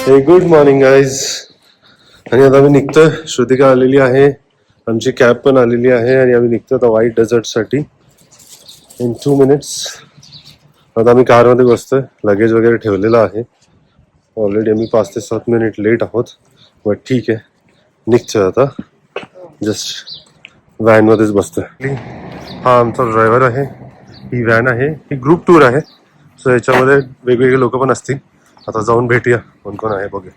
Good morning guys. आणि आता आम्ही निघतोय. श्रुतिका आलेली आहे, आमची कॅब पण आलेली आहे आणि आम्ही निघतोय आता व्हाईट डेझर्टसाठी इन 2 minutes. आता आम्ही कारमध्ये बसतोय, लगेज वगैरे ठेवलेलं आहे. ऑलरेडी आम्ही 5 ते 7 मिनिट लेट आहोत, बट ठीक आहे, निघतोय आता. जस्ट व्हॅनमध्येच बसतोय. हा आमचा ड्रायव्हर आहे, ही व्हॅन आहे, ही ग्रुप टूर आहे. सो याच्यामध्ये वेगवेगळे लोक पण असतील. आता जाऊन भेटूया कोण कोण आहे बघूया.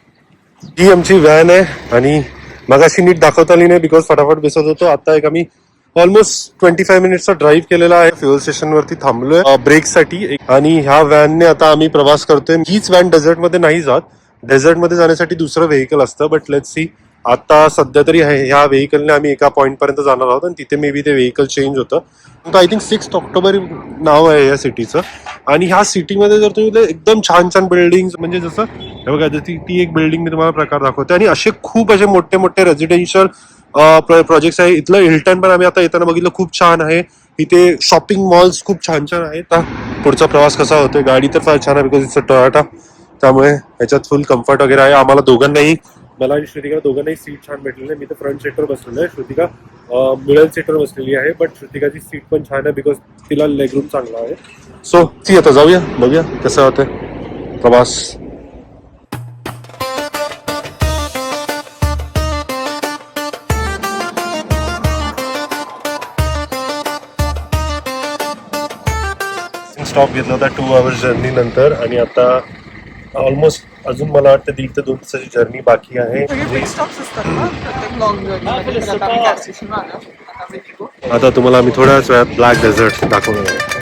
ही आमची व्हॅन आहे आणि मगाशी नीट दाखवता आली नाही बिकॉज फटाफट बसत होतो. आता एक आम्ही ऑलमोस्ट 25 मिनिट्सचा ड्राईव्ह केलेला आहे. फ्युएल स्टेशन वरती थांबलोय ब्रेकसाठी आणि ह्या व्हॅनने आता आम्ही प्रवास करतोय. हीच व्हॅन डेझर्टमध्ये नाही जात, डेझर्टमध्ये जाण्यासाठी दुसरं व्हेकल असतं. बट लेट्स सी, आता सध्या तरी ह्या व्हेकलने आम्ही एका पॉईंट पर्यंत जाणार आहोत आणि तिथे मे बी ते व्हेकल चेंज होतं. आय थिंक 6 ऑक्टोबर नाव आहे या सिटीचं. आणि ह्या सिटीमध्ये जर तुम्ही एकदम छान छान बिल्डिंग, म्हणजे जसं हे बघा, ती एक बिल्डिंग मी तुम्हाला प्रकार दाखवते आणि असे खूप असे मोठे मोठे रेसिडेन्शियल प्रोजेक्ट्स आहे. इथलं हिल्टन पण आम्ही आता येताना बघितलं, खूप छान आहे. इथे शॉपिंग मॉल्स खूप छान छान आहेत. पुढचा प्रवास कसा होतोय, गाडी तर फार छान आहे बिकॉज इट्स अ टोयोटा, त्यामुळे ह्याच्यात फुल कम्फर्ट वगैरे आहे. आम्हाला दोघांनाही, मला आणि श्रुतिका दोघांनाही सीट छान भेटलेलं आहे. मी तर फ्रंट सीटवर बसलेलो आहे, श्रुतिका मिडल सीटवर बसलेली आहे. बट श्रुतिकाची सीट पण छान आहे बिकॉज तिला लेगरूम चांगला आहे. सो ती आता जाऊया, बघूया कसं होतंय प्रवास. स्टॉप घेतला होता 2 hours जर्नी नंतर आणि आता ऑलमोस्ट अजून मला वाटतं 1.5 ते 2 तासाची जर्नी बाकी आहे. आता तुम्हाला आम्ही थोड्याच वेळात ब्लॅक डेझर्ट दाखवणार आहे.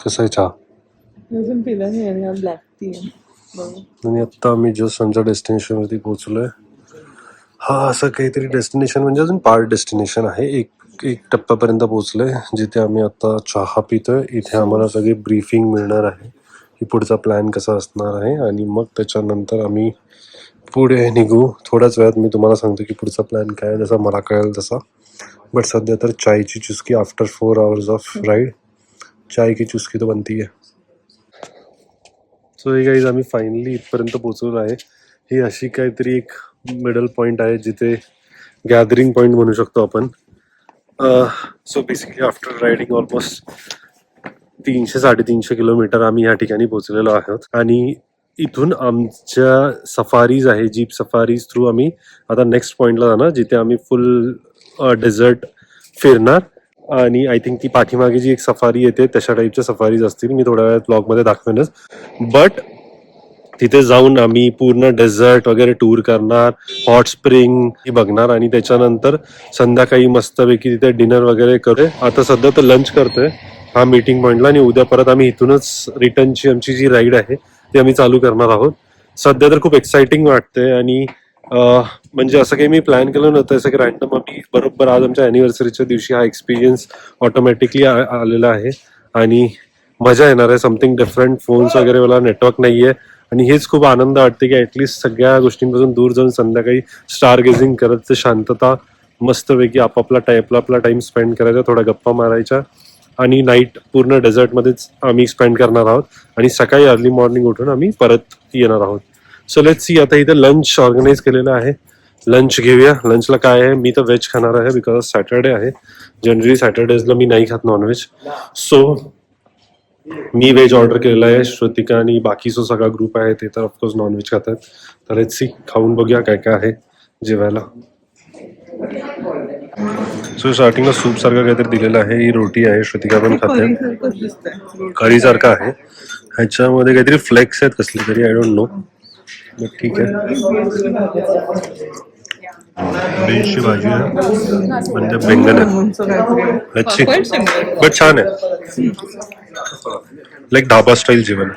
कसं आहे चहा? अजून पिला नाही आणि हा ब्लॅक टी आहे. आणि आता आम्ही जस्ट आमच्या डेस्टिनेशन वरती पोहोचलोय. हा असं काहीतरी डेस्टिनेशन म्हणजे अजून पार्ट डेस्टिनेशन आहे. एक टप्प्यापर्यंत पोहोचलोय जिथे आम्ही आता चहा पितोय. इथे आम्हाला सगळी ब्रीफिंग मिळणार आहे की पुढचा प्लॅन कसा असणार आहे आणि मग त्याच्यानंतर आम्ही पुढे निघू. थोड्याच वेळात मी तुम्हाला सांगतो की पुढचा प्लॅन काय आहे, जसा मला कळेल तसा. बट सध्या तर चायची चुस्की आफ्टर 4 hours ऑफ राईड, चाय की चुस्की तो बनती है. सो हे गाईज, आम्ही फायनली इथपर्यंत पोहोचलो आहे. ही अशी काहीतरी एक मिडल पॉईंट आहे जिथे गॅदरिंग पॉईंट म्हणू शकतो आपण. So basically after riding almost 300-350 kilometre आम्ही या ठिकाणी पोहोचलेलो आहोत. आणि इथून आमच्या सफारीज आहे, जीप सफारीज थ्रू आम्ही आता नेक्स्ट पॉईंटला जाणार जिथे आम्ही फुल डेझर्ट फिरणार. आणि आय थिंक ती पाठीमागे जी एक सफारी येते तशा टाईपच्या सफारीज असतील, मी थोड्या वेळात ब्लॉगमध्ये दाखवेनच. बट तिथे जाऊन आम्ही पूर्ण डेझर्ट वगैरे टूर करणार, हॉट स्प्रिंग बघणार आणि त्याच्यानंतर संध्याकाळी मस्तपैकी तिथे डिनर वगैरे करू. आता सध्या तर लंच करतोय हा मीटिंग पॉईंटला आणि उद्या परत आम्ही इथूनच रिटर्नची आमची जी राईड आहे ती आम्ही चालू करणार आहोत. सध्या तर खूप एक्साइटिंग वाटतंय आणि म्हणजे असं काही मी प्लॅन केलं नव्हतं. असं की रॅन्डम आम्ही बरोबर आज आमच्या अॅनिव्हर्सरीच्या दिवशी हा एक्सपिरियन्स ऑटोमॅटिकली आलेला आहे आणि मजा येणार आहे. Something different. फोन्स वगैरे मला नेटवर्क नाही आहे आणि हेच खूप आनंद वाटते की ॲटलिस्ट सगळ्या गोष्टींपासून दूर जाऊन संध्याकाळी स्टार गेझिंग करत, ते शांतता मस्तपैकी आपला टाइम स्पेंड करायचा, थोडा गप्पा मारायच्या आणि नाईट पूर्ण डेझर्टमध्येच आम्ही स्पेंड करणार आहोत आणि सकाळी अर्ली मॉर्निंग उठून आम्ही परत येणार आहोत. So let's see. आता इथे लंच ऑर्गनाईज केलेलं आहे, लंच घेऊया. लंचला काय आहे, मी तर व्हेज खाणार आहे बिकॉज सॅटर्डे आहे. जनरली सॅटर्डेजला मी नाही खात नॉनव्हेज. सो मी व्हेज ऑर्डर केलेलं आहे. श्रुतिका आणि बाकी जो सगळा ग्रुप आहे ते तर ऑफकोर्स नॉनव्हेज खातात. तर लेट्स सी, खाऊन बघूया काय काय आहे जेवायला. सो स्टार्टिंगला सूप सारखं काहीतरी दिलेलं आहे. ही रोटी आहे, श्रुतिका पण खाते, करी सारखं आहे. ह्याच्यामध्ये काहीतरी फ्लेक्स आहेत कसली तरी, आय डोंट नो, बट ठीक आहे. बीन्सची भाजी आहे म्हणजे बेंगन आहे, अच्छी बट छान आहे, लाईक ढाबा स्टाईल जेवण.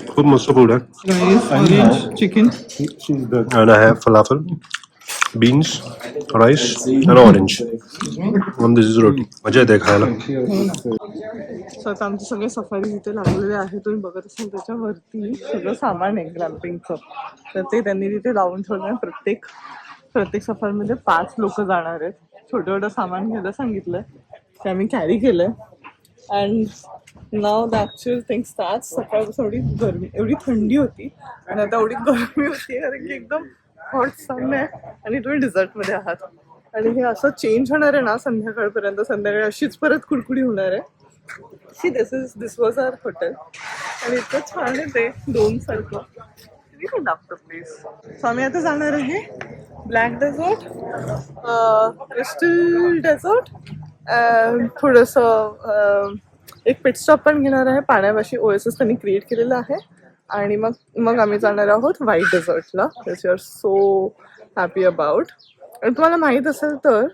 खूप मस्त फूड आहे. चिकन आणि आहे फलाफल बीन्स, राईस आणि ऑरेंज. दिस इज रोटी. मजा येते खायला. सो आता आमचे सगळे सफारी इथे लागलेले आहे. तुम्ही बघत असाल त्याच्यावरती सगळं सामान आहे ग्लॅम्पिंगचं. तर ते त्यांनी तिथे लावून ठेवलं. प्रत्येक सफरमध्ये 5 लोक जाणार आहेत. छोटं सामान घ्यायला सांगितलंय ते आम्ही कॅरी केलंय. And now the actual thing start. सकाळपासून एवढी थंडी होती आणि आता एवढी गरमी होती कारण की एकदम हॉट सन आहे आणि तुम्ही डिझर्टमध्ये आहात. आणि हे असं चेंज होणार आहे ना संध्याकाळपर्यंत. संध्याकाळी अशीच परत कुडकुडी होणार आहे. See this was our hotel आणि इतकं छान आहे ते डोम सारखं. प्लीज. सो आम्ही आता जाणार आहे ब्लॅक डेझर्ट, क्रिस्टल डेझर्ट, थोडंसं एक पिट स्टॉप पण घेणार आहे पाण्यापाशी. ओएसएस त्यांनी क्रिएट केलेलं आहे. आणि मग आम्ही जाणार आहोत व्हाईट डेझर्टला. Which you are so happy about. आणि तुम्हाला माहीत असेल तर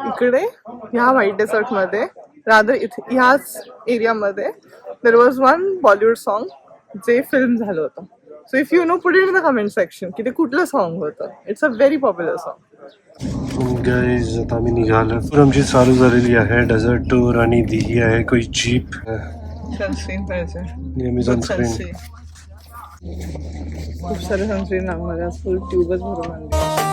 इकडे ह्या व्हाईट डेझर्टमध्ये रादर ह्याच एरियामध्ये there was one Bollywood song जे फिल्म झालं होतं. So if you know put it in the comment section की ते कुठलं सॉन्ग होतं. It's a very popular song. Guys आता आम्ही निघालो. आमची चालू झालेली आहे डेझर्ट टूर आणि ही आहे कोई जीप. सनस्क्रीन पाहिजे. नेहमी सनस्क्रीन. खूप सारे सनस्क्रीन लागणार आहे. फुल ट्यूबच भरून आणली.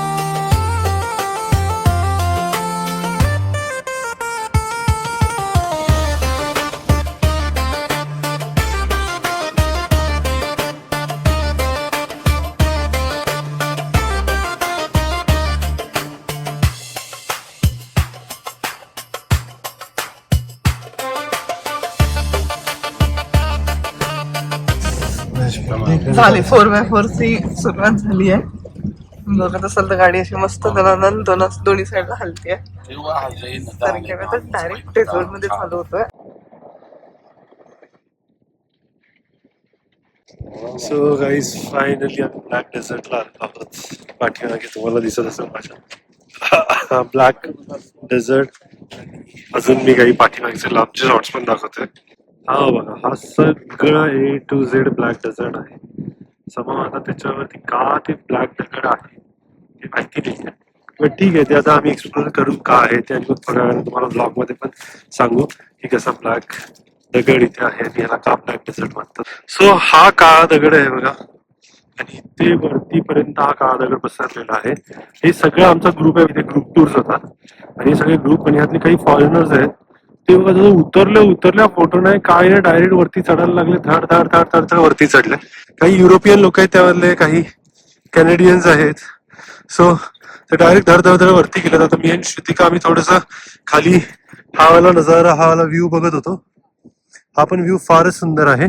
झाली 4x4 ची सुरुवात झाली आहे. बघत असाल तर गाडी अशी मस्त दोन्ही साईडला हलते आहे. तर डायरेक्ट डेझर्ट मध्ये चालू होतोय. सो गाईज फायनली आम्ही ब्लॅक डेझर्टला आलो आहोत. पाठीमागे तुम्हाला दिसत असेल माझ्या ब्लॅक डेझर्ट. अजून मी काही पाठीमागचे लांबचे शॉट्स पण दाखवतोय. हा बघा, हा सगळं A to Z black desert आहे. समजा आता त्याच्यावरती का ते ब्लॅक दगड आहे ते माहिती नाही, पण ठीक आहे, ते आता आम्ही एक्सप्लोर करू का आहे ते. आणि मग थोड्या वेळाने तुम्हाला ब्लॉग मध्ये पण सांगू की कसा ब्लॅक दगड इथे आहे आणि याला का ब्लॅक डेझर्ट म्हणतात. सो हा काळा दगड आहे बघा, आणि ते वरतीपर्यंत हा काळा दगड पसरलेला आहे. हे सगळं आमचा ग्रुप आहे, इथे ग्रुप टूर्स होतात आणि हे सगळे ग्रुप आणि यातले काही फॉरेनर्स आहेत. ते बघा जसं उतरल्या फोटो नाही काय नाही, डायरेक्ट वरती चढायला लागले. धड धड धड धड धड वरती चढले. काही युरोपियन लोक आहेत त्यामधले, काही कॅनेडियन्स आहेत. सो ते डायरेक्ट धड धड धड वरती गेले. आता मी आणि श्रुतिका आम्ही थोडस खाली हा वाला नजारा, हा वाला व्ह्यू बघत होतो. हा पण व्ह्यू फारच सुंदर आहे.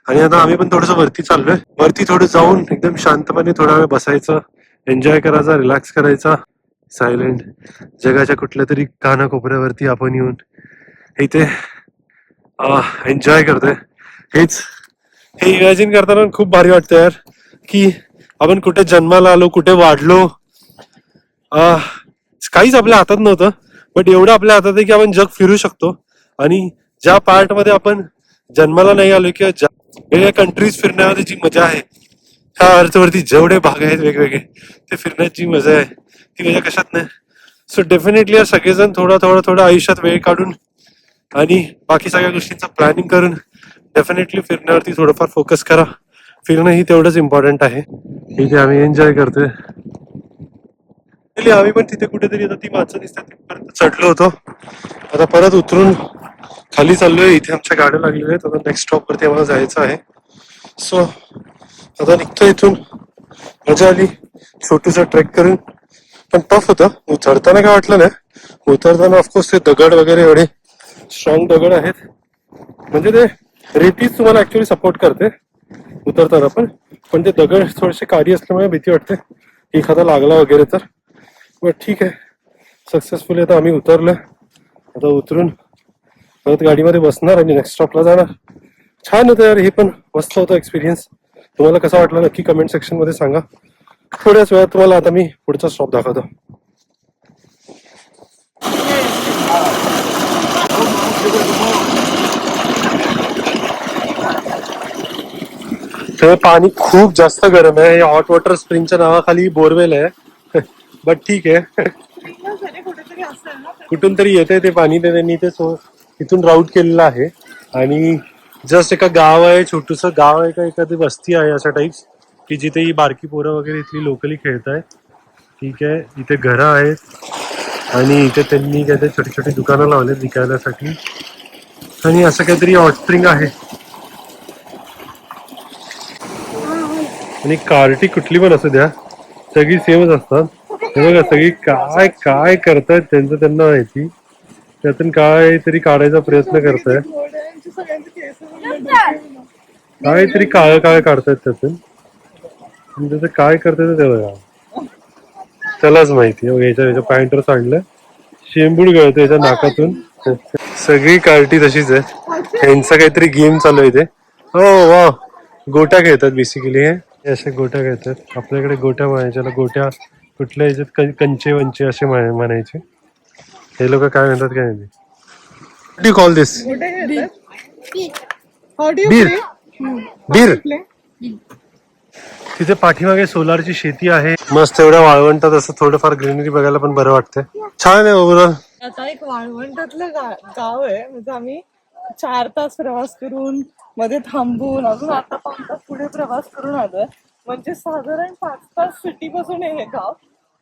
आणि आता आम्ही पण थोडस वरती चाललोय. वरती थोडं जाऊन एकदम शांतपणे थोडा वेळ बसायचं, एन्जॉय करायचा, रिलॅक्स करायचा, सायलेंट. जगाच्या कुठल्या तरी कानाकोपऱ्यावरती आपण येऊन इथे एन्जॉय करतोय. हे इमॅजिन करताना खूप भारी वाटतं यार, की आपण कुठे जन्माला आलो, कुठे वाढलो. काहीच आपल्या हातात नव्हतं, बट एवढं आपल्या हातात आहे की आपण जग फिरू शकतो. आणि ज्या पार्ट मध्ये आपण जन्माला नाही आलो किंवा वेगवेगळ्या कंट्रीज फिरण्यामध्ये जी मजा आहे, त्या अर्थवरती जेवढे भाग आहेत वेगवेगळे ते फिरण्याची मजा आहे, ती मजा कशात नाही. सो डेफिनेटली सगळेजण थोडं आयुष्यात वेळ काढून आणि बाकी सगळ्या गोष्टींचं प्लॅनिंग करून डेफिनेटली फिरण्यावरती थोडंफार फोकस करा. फिरणं ही तेवढंच इम्पॉर्टंट आहे. इथे आम्ही एन्जॉय करतोय. आम्ही पण तिथे कुठेतरी आता ती माणसं दिसतात तिथपर्यंत चढलो होतो. आता परत उतरून खाली चाललोय. इथे आमच्या गाड्या लागलेल्या आहेत. आता नेक्स्ट स्टॉप वरती आम्हाला जायचं आहे. सो आता निघतो इथून. मजा आली छोटूसा ट्रेक करून, पण टफ होतं. चढताना काय वाटलं नाही, उतरताना ऑफकोर्स ते दगड वगैरे एवढे स्ट्रॉंग दगड आहेत, म्हणजे ते रेतीच तुम्हाला ऍक्च्युअली सपोर्ट करते उतरताना. पण ते दगड थोडेसे कारी असल्यामुळे भीती वाटते एखादा लागला वगैरे तर. बट ठीक आहे, सक्सेसफुली आता आम्ही उतरलोय. आता उतरून परत गाडीमध्ये बसणार आणि नेक्स्ट स्टॉपला जाणार. छान होतं यार, हे पण मस्त होतं एक्सपिरियन्स. तुम्हाला कसा वाटला नक्की कमेंट सेक्शन मध्ये सांगा. थोड्याच वेळात तुम्हाला आता मी पुढचा स्टॉप दाखवतो. ते पाणी खूप जास्त गरम आहे. हॉट वॉटर स्प्रिंगच्या नावाखाली बोरवेल आहे. बट ठीक आहे. कुठेतरी असेल ना कुठून तरी येते ते पाणी, ते त्यांनी ते इथून राऊट केलेलं आहे. आणि जस्ट एका गाव आहे, छोटूस गाव आहे का एखादी वस्ती आहे अशा टाईप्स, की जिथे ही बारकी पोरं वगैरे इथली लोकली खेळत आहे. ठीक आहे, इथे घरं आहेत आणि इथे त्यांनी काहीतरी छोटी छोटी दुकानं लावलेत विकायसाठी. आणि असं काहीतरी हॉट स्प्रिंग आहे. आणि कार्टी कुठली पण असू द्या, सगळी सेमच असतात. हे बघा सगळी काय काय करतायत त्यांचं त्यांना माहिती. त्यातून काय तरी काढायचा प्रयत्न करताय, काहीतरी काळ काळ काढतायत त्यातून. त्याचं काय करताय ते बघा, त्यालाच माहिती. ह्याच्या पॅन्टवर सांडलं, शेंबूड गळतं याच्या नाकातून. सगळी कार्टी तशीच आहे. ह्यांचा काहीतरी गेम चालू आहे इथे. हो वा, गोट्या खेळतात बेसिकली. हे असे गोट्या खेळतात. आपल्याकडे गोट्या म्हणायच्या, गोट्या कुठल्या ह्याच्यात कंचे वंचे असे म्हणायचे. हे लोक काय म्हणतात काय नाही. What do you call this? बीर. बीर. तिथे पाठीमागे सोलारची शेती आहे. मस्त एवढ्या वाळवंटात असं थोडंफार ग्रीनरी बघायला पण बरं वाटतंय. छान आहे ओव्हरऑल. आता एक वाळवंटातलं गाव आहे. म्हणजे आम्ही 4 तास प्रवास करून मध्ये थांबून अजून आता 5 तास पुढे प्रवास करून आलोय. म्हणजे साधारण 5 तास सिटी पासून आहे हे गाव.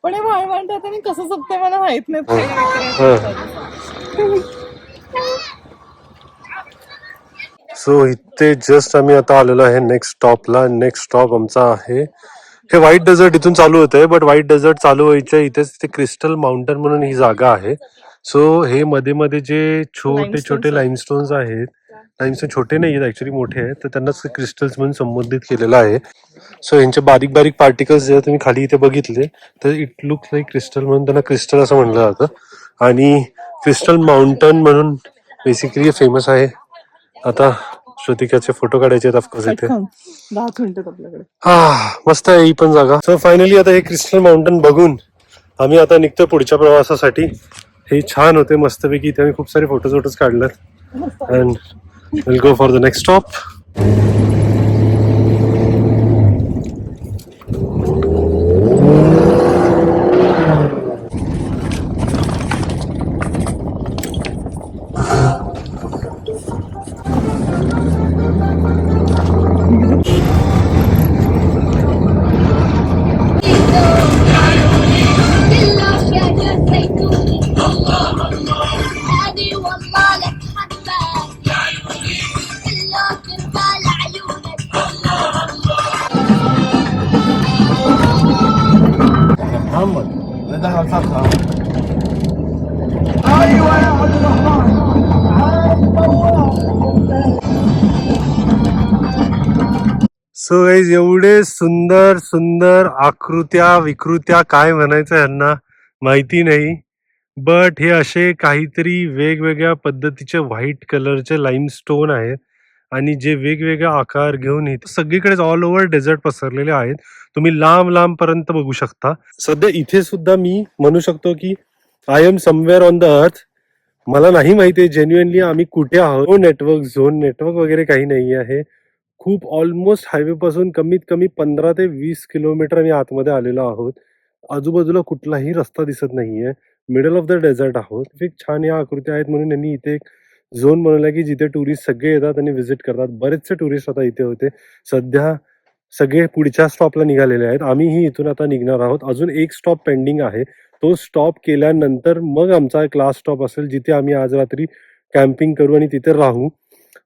पण हे वाळवंटात आणि कसं जगतंय मला माहित नाही. सो इथे जस्ट आम्ही आता आलेलो आहे नेक्स्ट स्टॉपला. नेक्स्ट स्टॉप आमचा आहे, हे व्हाईट डेझर्ट इथून चालू होतंय. बट व्हाईट डेझर्ट चालू व्हायच्या इथेच ते क्रिस्टल माउंटन म्हणून ही जागा आहे. सो हे मध्ये मध्ये जे छोटे छोटे लाईमस्टोन्स आहेत, लाईमस्टोन छोटे नाही आहेत ऍक्च्युली, मोठे आहेत, तर त्यांनाच क्रिस्टल्स म्हणून संबोधित केलेलं आहे. सो यांचे बारीक बारीक पार्टिकल्स जे तुम्ही खाली इथे बघितले, तर इट लुक्स लाईक क्रिस्टल म्हणून त्यांना क्रिस्टल असं म्हणलं जातं. आणि क्रिस्टल माउंटन म्हणून बेसिकली फेमस आहे. आता श्रुतिकाचे फोटो काढायचे आहेत ऑफकोर्स इथे. 10 मिनिटात आपल्याकडे. मस्त आहे ही पण जागा. सो फायनली आता हे क्रिस्टल माउंटन बघून आम्ही आता निघतो पुढच्या प्रवासासाठी. हे छान होते मस्तपैकी. इथे आम्ही खूप सारे फोटोज काढले. And will go for the next stop. So guys, एवढे सुंदर सुंदर आकृत्या विकृत्या, काय म्हणायचं यांना माहिती नाही. बट हे असे काहीतरी वेगवेगळ्या पद्धतीचे व्हाईट कलरचे लाईमस्टोन आहेत आणि जे वेगवेगळा आकार घेऊन इथे सगळीकडेच ऑल ओव्हर डेझर्ट पसरलेले आहेत. तुम्ही लांब लांब पर्यंत बघू शकता. सध्या इथे सुद्धा मी म्हणू शकतो की I am somewhere on the earth. मला नाही माहिती जेन्युअनली आम्ही कुठे आहोत. नेटवर्क वगैरे काही नाही आहे. खूप ऑलमोस्ट हायवे पासून कमीत कमी 15 ते 20 किलोमीटर आम्ही आतमध्ये आलेलो आहोत. आजूबाजूला कुठलाही रस्ता दिसत नाहीये. मिडल ऑफ द डेझर्ट आहोत. एक छान या आकृत्या आहेत म्हणून यांनी इथे एक झोन बनवला की जिथे टुरिस्ट सगळे येतात आणि व्हिजिट करतात. बरेचसे टुरिस्ट आता इथे होते. सध्या सगळे पुढच्या स्टॉपला निघालेले आहेत. आम्हीही इथून आता निघणार आहोत. अजून एक स्टॉप पेंडिंग आहे. तो स्टॉप केल्यानंतर मग आमचा एक लास्ट स्टॉप असेल जिथे आम्ही आज रात्री कॅम्पिंग करू आणि तिथे राहू.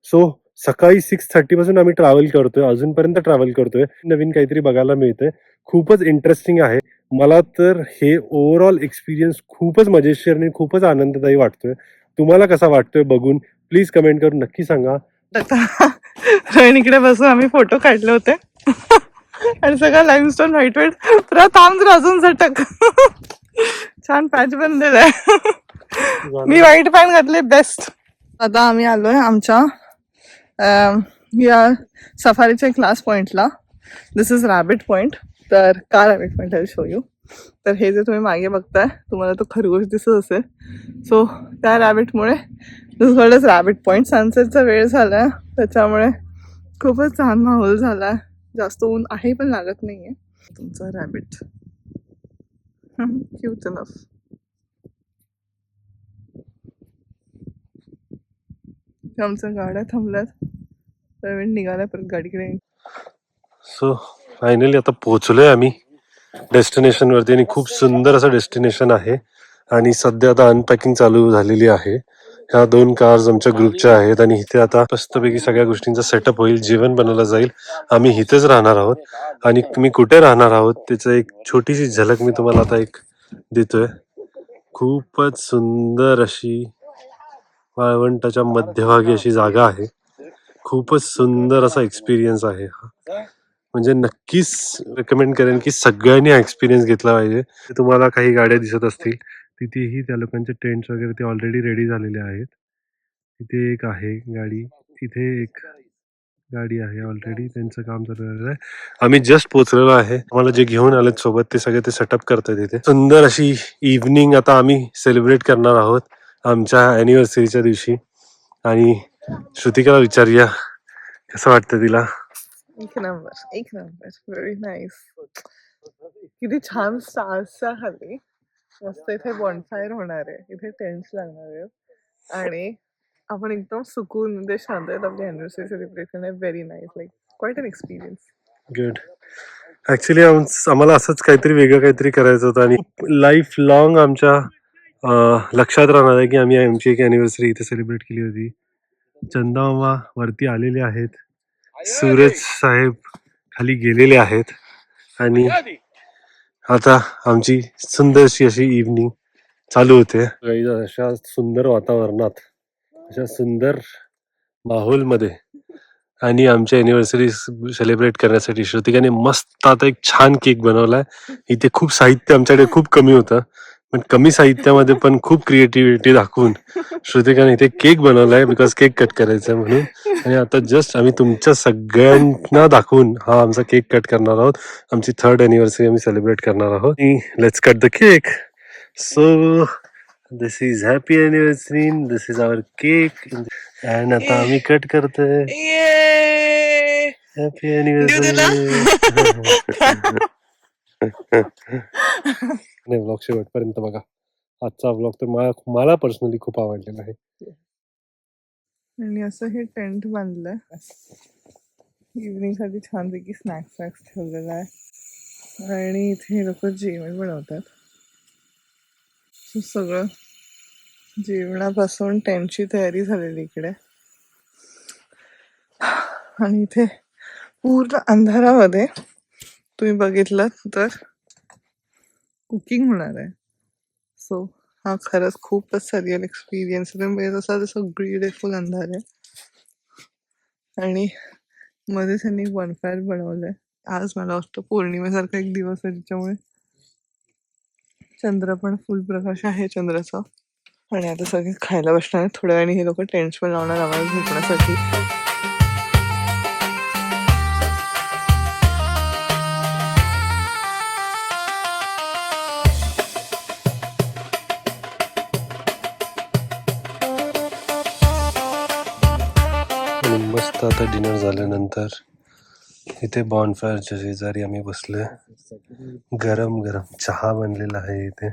सो सकाळी 6:30 पासून आम्ही ट्रॅव्हल करतोय, अजूनपर्यंत ट्रॅव्हल करतोय. नवीन काहीतरी बघायला मिळतंय. खूपच इंटरेस्टिंग आहे. मला तर हे ओव्हरऑल एक्सपिरियन्स खूपच मजेशीर आणि खूपच आनंददायी वाटतोय. तुम्हाला कसा वाटतोय बघून प्लीज कमेंट करून नक्की सांगा. इकडे बसून आम्ही फोटो काढले होते आणि सगळं लाईमस्टोन व्हाईट पुरा थांब जर अजून झटक. छान पॅच बनलेला आहे. मी व्हाईट पॅन्ट घातले बेस्ट. आता आम्ही आलोय आमच्या या सफारीच्या क्लास पॉइंटला. दिस इज रॅबिट पॉइंट. तर का rabbit point I show you. तर हे जे तुम्ही मागे बघताय तुम्हाला तो खरगोश दिसत असेल. सो त्या रॅबिटमुळे दिस कॉल्ड रॅबिट पॉइंट. सनसेटचा वेळ झालाय त्याच्यामुळे खूपच छान माहोल झालाय. जास्त ऊन आहे पण लागत नाहीये. तुमचा रॅबिट क्यूट इनफ. आमच्या गाड्या थांबल्यात. प्रवीण निघालाय परत गाडीकडे. सो फायनली आता पोहोचलोय आम्ही डेस्टिनेशन वरती आणि खूप सुंदर असं डेस्टिनेशन आहे. आणि सध्या आता अनपॅकिंग चालू झालेली आहे. ह्या 2 कार्स आमच्या ग्रुपच्या आहेत आणि इथे आता मस्तपैकी सगळ्या गोष्टींचा सेटअप होईल, जेवण बनवलं जाईल. आम्ही इथेच राहणार आहोत आणि मी कुठे राहणार आहोत त्याचं एक छोटीशी झलक मी तुम्हाला आता एक देतोय. खूपच सुंदर अशी वाळवंटाच्या मध्यभागी अशी जागा आहे. खूपच सुंदर असा एक्सपिरियन्स आहे हा. म्हणजे नक्कीच रेकमेंड करेन की सगळ्यांनी हा एक्सपिरियन्स घेतला पाहिजे. तुम्हाला काही गाड्या दिसत असतील तिथेही त्या लोकांचे टेंट्स वगैरे ते ऑलरेडी रेडी झालेले आहेत. तिथे एक आहे गाडी, तिथे एक गाडी आहे ऑलरेडी, त्यांचं काम चालू झालेलं आहे. आम्ही जस्ट पोहोचलेलो आहे. आम्हाला जे घेऊन आलेत सोबत ते सगळे ते सेटअप करतायत तिथे. सुंदर अशी इव्हनिंग आता आम्ही सेलिब्रेट करणार आहोत आमच्या अॅनिव्हर्सरीच्या दिवशी. आणि श्रुतिकाला विचारूया कसं वाटतं तिला. एक नंबर एक नंबर. Very nice. किती छान स्टार्सच्या खाली मस्त इथे बॉनफायर होणार आहे. इथे टेंट्स लागणार आहेत आणि आपण एकदम सुकून म्हणजे शांततेत आपली अॅनिव्हर्सरी सेलिब्रेट करणार. Very nice. लाईक क्वाईट अन एक्सपिरियन्स. गुड. ऍक्च्युली आम्हाला असंच काहीतरी वेगळं काहीतरी करायचं होतं आणि लाईफ लॉंग आमच्या लक्षात राहणार आहे की आम्ही आमची एक अॅनिव्हर्सरी इथे सेलिब्रेट केली होती. चंदामामा वरती आलेले आहेत, सूरज साहेब खाली गेलेले आहेत आणि आता आमची सुंदरशी अशी इव्हनिंग चालू होते. अशा सुंदर वातावरणात, अशा सुंदर माहोलमध्ये आणि आमची अॅनिव्हर्सरी सेलिब्रेट करण्यासाठी श्रुतिकाने मस्त आता एक छान केक बनवलाय. इथे खूप साहित्य आमच्याकडे खूप कमी होतं, पण कमी साहित्यामध्ये पण खूप क्रिएटिव्हिटी दाखवून श्रुतिकाने इथे केक बनवलाय बिकॉज केक कट करायचा म्हणून. आणि आता जस्ट आम्ही तुमच्या सगळ्यांना दाखवून हा आमचा केक कट करणार आहोत. आमची 3rd अॅनिव्हर्सरी आम्ही सेलिब्रेट करणार आहोत. Let's cut the cake. So this is happy anniversary, this is our cake and आता आम्ही कट करतोय. Happy anniversary. नाही, व्लॉग शेवटपर्यंत बघा. आजचा व्लॉग तर मला पर्सनली खूप आवडलेला आहे. आणि असं हे टेंट बांधलंय. इव्हनिंग साठी छानपैकी स्नॅक्स ठेवलेला आहे आणि इथे लोक जेवण बनवतात. सगळं जेवणापासून टेंटची तयारी झालेली इकडे. आणि इथे पूर्ण अंधारामध्ये तुम्ही बघितलं तर कुकिंग होणार आहे. सो हा खरंच खूपच सरियल एक्सपिरियन्स आहे. म्हणजे तसा सगळीकडे फुल अंधार आहे आणि मध्ये त्यांनी बनफायर बनवलंय. आज मला वाटतं पौर्णिमेसारखा एक दिवस आहे त्याच्यामुळे चंद्र पण फुल प्रकाश आहे चंद्राचा. आणि आता सगळे खायला बसणार आहेत. थोड्या वेळाने हे लोक टेंट्स पण लावणार आम्हाला झोपण्यासाठी. आणि मस्त आता डिनर झाल्यानंतर इथे बॉनफायरच्या शेजारी आम्ही बसलोय. गरम गरम चहा बनलेला आहे इथे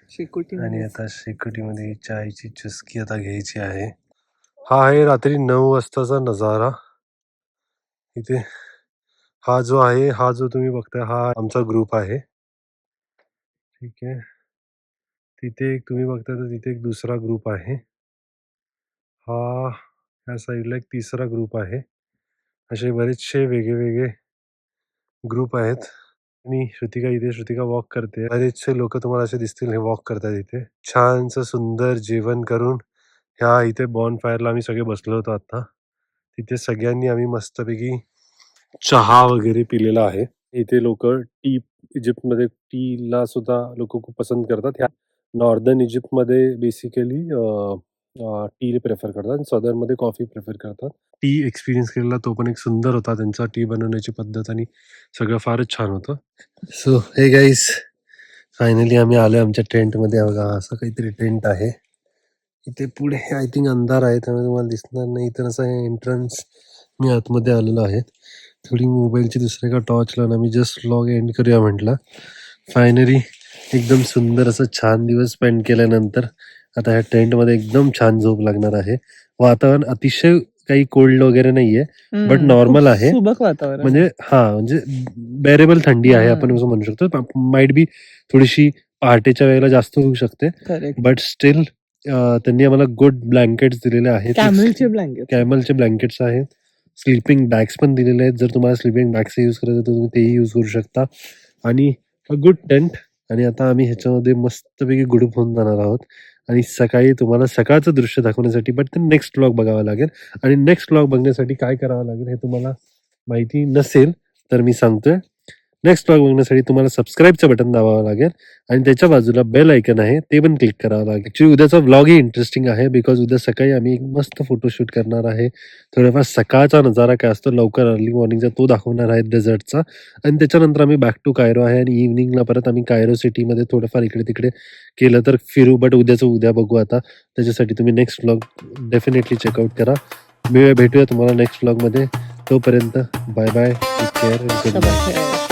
शेकोटी आणि आता शेकोटीमध्ये चायची चुस्की आता घ्यायची आहे. हा आहे रात्री 9 वाजताचा नजारा. इथे हा जो तुम्ही बघताय हा आमचा ग्रुप आहे. ठीक आहे, तिथे एक तुम्ही बघताय तर तिथे एक दुसरा ग्रुप आहे. हा या साईडला एक तिसरा ग्रुप आहे. असे बरेचसे वेगळे ग्रुप आहेत. आणि श्रुतिका वॉक करते. बरेचसे लोक तुम्हाला असे दिसतील हे वॉक करतात. इथे छानसं सुंदर जेवण करून ह्या इथे बॉन फायरला आम्ही सगळे बसलो होतो. आता तिथे सगळ्यांनी आम्ही मस्तपैकी चहा वगैरे पिलेला आहे. इथे लोक इजिप्तमध्ये टीला सुद्धा लोक खूप पसंत करतात. ह्या नॉर्दर्न इजिप्तमध्ये बेसिकली टी प्रेफर करतात आणि सदर्नमध्ये कॉफी प्रेफर करतात. टी एक्सपिरियन्स केलेला तो पण एक सुंदर होता. त्यांचा टी बनवण्याची पद्धत आणि सगळं फारच छान होतं. सो हे गाईस, फायनली आम्ही आलो आमच्या टेंटमध्ये. बघा असं काहीतरी टेंट आहे. इथे पुढे आय थिंक अंधार आहे त्यामुळे तुम्हाला दिसणार नाही. इथं असं एंट्रन्स मी आतमध्ये आलेलो आहे. थोडी मोबाईलची दुसऱ्या का टॉर्च लावून आम्ही जस्ट व्लॉग एंड करूया म्हटलं. फायनली एकदम सुंदर असं छान दिवस स्पेंड केल्यानंतर आता ह्या टेंटमध्ये एकदम छान झोप लागणार आहे. वातावरण अतिशय काही कोल्ड वगैरे नाहीये, बट नॉर्मल आहे. सुबक वातावरण आहे. म्हणजे म्हणजे बेरेबल थंडी आहे आपण असं म्हणू शकतो. माइट बी थोडीशी पहाटेच्या वेळेला जास्त होऊ शकते, Correct. बट स्टील त्यांनी आम्हाला गुड ब्लँकेट्स दिलेले आहेत. कॅमलचे ब्लँकेट कॅमलचे ब्लँकेट्स आहेत. स्लीपिंग बॅग्स पण दिलेले आहेत. जर तुम्हाला स्लीपिंग बॅग्स यूज करायचं तर तुम्ही तेही यूज करू शकता. आणि अ गुड टेंट. आणि आता आम्ही ह्याच्यामध्ये मस्तपैकी गुडूप होऊन जाणार आहोत. आणि सकाळी तुम्हाला सकाळचं दृश्य दाखवण्यासाठी बट ते नेक्स्ट व्लॉग बघावा लागेल. आणि नेक्स्ट व्लॉग बघण्यासाठी काय करावं लागेल हे तुम्हाला माहिती नसेल तर मी सांगतोय. नेक्स्ट व्लॉग बघण्यासाठी तुम्हाला सबस्क्राईबचं बटन दाबावं लागेल आणि त्याच्या बाजूला बेल आयकन आहे ते पण क्लिक करावं लागेल. ॲक्च्युली उद्याचा व्लॉगही इंटरेस्टिंग आहे बिकॉज उद्या सकाळी आम्ही एक मस्त फोटोशूट करणार आहे. थोडाफार सकाळचा नजारा काय असतो लवकर अर्ली मॉर्निंगचा तो दाखवणार आहे डेझर्टचा. आणि त्याच्यानंतर आम्ही बॅक टू कायरो आहे आणि इव्हनिंगला परत आम्ही कायरो सिटीमध्ये थोडंफार इकडे तिकडे केलं तर फिरू. बट उद्याचं उद्या बघू आता. त्याच्यासाठी तुम्ही नेक्स्ट व्लॉग डेफिनेटली चेकआउट करा. भेटूया तुम्हाला नेक्स्ट व्लॉगमध्ये. तोपर्यंत bye bye. Take care. Good night.